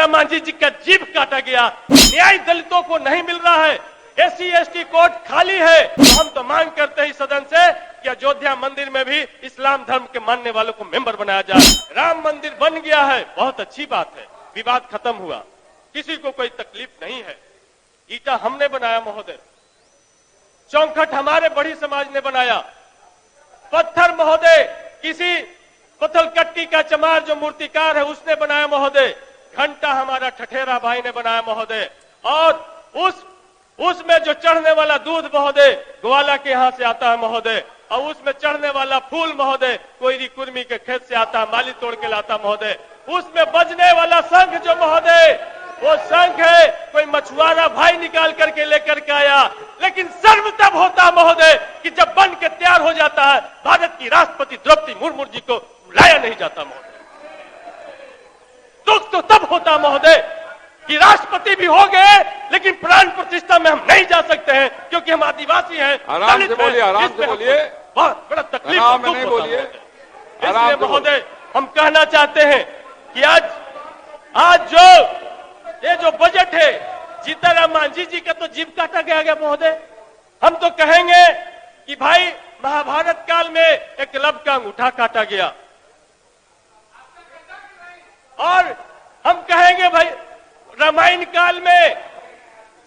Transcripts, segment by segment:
जीतनराम मांझी जी का जीभ काटा गया। न्याय दलितों को नहीं मिल रहा है, SC ST कोर्ट खाली है। तो हम तो मांग करते हैं सदन से कि अयोध्या मंदिर में भी इस्लाम धर्म के मानने वालों को मेंबर बनाया जाए। राम मंदिर बन गया है, बहुत अच्छी बात है, विवाद खत्म हुआ, किसी को कोई तकलीफ नहीं है। ईटा हमने बनाया महोदय, चौखट हमारे बड़ी समाज ने बनाया, पत्थर महोदय किसी पत्थलकट्टी का चमार जो मूर्तिकार है उसने बनाया महोदय, घंटा हमारा ठठेरा भाई ने बनाया महोदय, और उसमें जो चढ़ने वाला दूध महोदय ग्वाला के यहां से आता है महोदय, और उसमें चढ़ने वाला फूल महोदय कोयरी कुर्मी के खेत से आता है, माली तोड़ के लाता महोदय, उसमें बजने वाला शंख जो महोदय वो शंख है कोई मछुआरा भाई निकाल करके लेकर के आया। लेकिन सर्व तब होता महोदय कि जब बन के तैयार हो जाता है, भारत की राष्ट्रपति द्रौपदी मुर्मू जी को लाया नहीं जाता महोदय। दुख तो तब होता महोदय कि राष्ट्रपति भी हो गए लेकिन प्राण प्रतिष्ठा में हम नहीं जा सकते हैं क्योंकि हम आदिवासी हैं। आराम से बोलिए, आराम से बोलिए, बहुत बड़ा तकलीफ नहीं बोलिए। इसलिए महोदय हम कहना चाहते हैं कि आज ये जो बजट है जीतनराम मांझी जी का तो जीभ काटा गया महोदय। हम तो कहेंगे कि भाई महाभारत काल में एकलव्य का अंगूठा काटा गया, और हम कहेंगे भाई रामायण काल में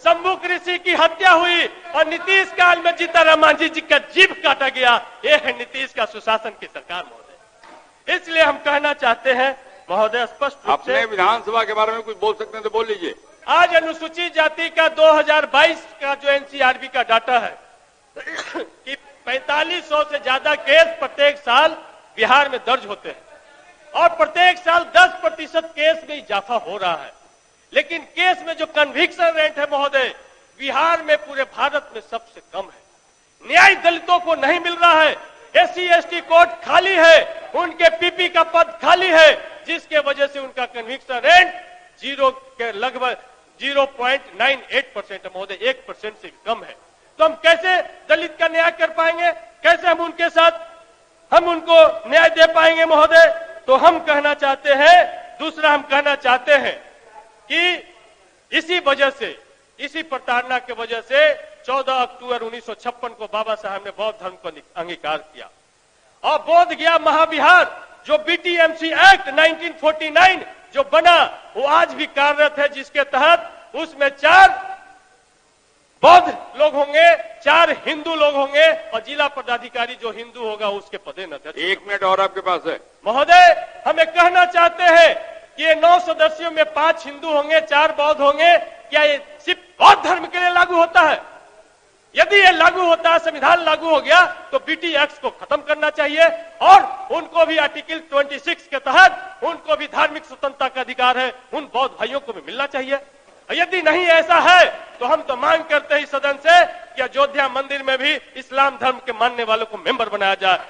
शंभुक ऋषि की हत्या हुई, और नीतीश काल में जीतनराम मांझी जी का जीभ काटा गया। ये है नीतीश का सुशासन की सरकार महोदय। इसलिए हम कहना चाहते हैं महोदय स्पष्ट रूप से, अपने विधानसभा के बारे में कुछ बोल सकते हैं तो बोल लीजिए। आज अनुसूचित जाति का 2022 का जो NCRB का डाटा है कि 4500 से ज्यादा केस प्रत्येक साल बिहार में दर्ज होते हैं, और प्रत्येक साल 10% केस में इजाफा हो रहा है। लेकिन केस में जो कन्विक्शन रेट है महोदय बिहार में पूरे भारत में सबसे कम है। न्याय दलितों को नहीं मिल रहा है, SC ST कोर्ट खाली है, उनके PP का पद खाली है, जिसके वजह से उनका कन्विक्शन रेट जीरो के लगभग 0.98% है महोदय, 1% से भी कम है। तो हम कैसे दलित का न्याय कर पाएंगे, कैसे हम उनके साथ हम उनको न्याय दे पाएंगे महोदय। तो हम कहना चाहते हैं, दूसरा हम कहना चाहते हैं कि इसी वजह से, इसी प्रताड़ना के वजह से 14 अक्टूबर 1956 को बाबा साहब ने बौद्ध धर्म को अंगीकार किया, और बोध गया महाविहार जो BTMC एक्ट 1949 जो बना वो आज भी कार्यरत है, जिसके तहत उसमें 4 बौद्ध लोग होंगे, 4 हिंदू लोग होंगे, और जिला पदाधिकारी जो हिंदू होगा उसके पदेन। 1 मिनट और आपके पास है महोदय। हमें कहना चाहते हैं कि ये 9 सदस्यों में 5 हिंदू होंगे, 4 बौद्ध होंगे, क्या ये सिर्फ बौद्ध धर्म के लिए लागू होता है? यदि ये लागू होता है, संविधान लागू हो गया, तो BT एक्ट को खत्म करना चाहिए, और उनको भी आर्टिकल 26 के तहत उनको भी धार्मिक स्वतंत्रता का अधिकार है, उन बौद्ध भाइयों को भी मिलना चाहिए। यदि नहीं ऐसा है तो हम तो मांग करते हैं सदन से कि अयोध्या मंदिर में भी इस्लाम धर्म के मानने वालों को मेंबर बनाया जाए।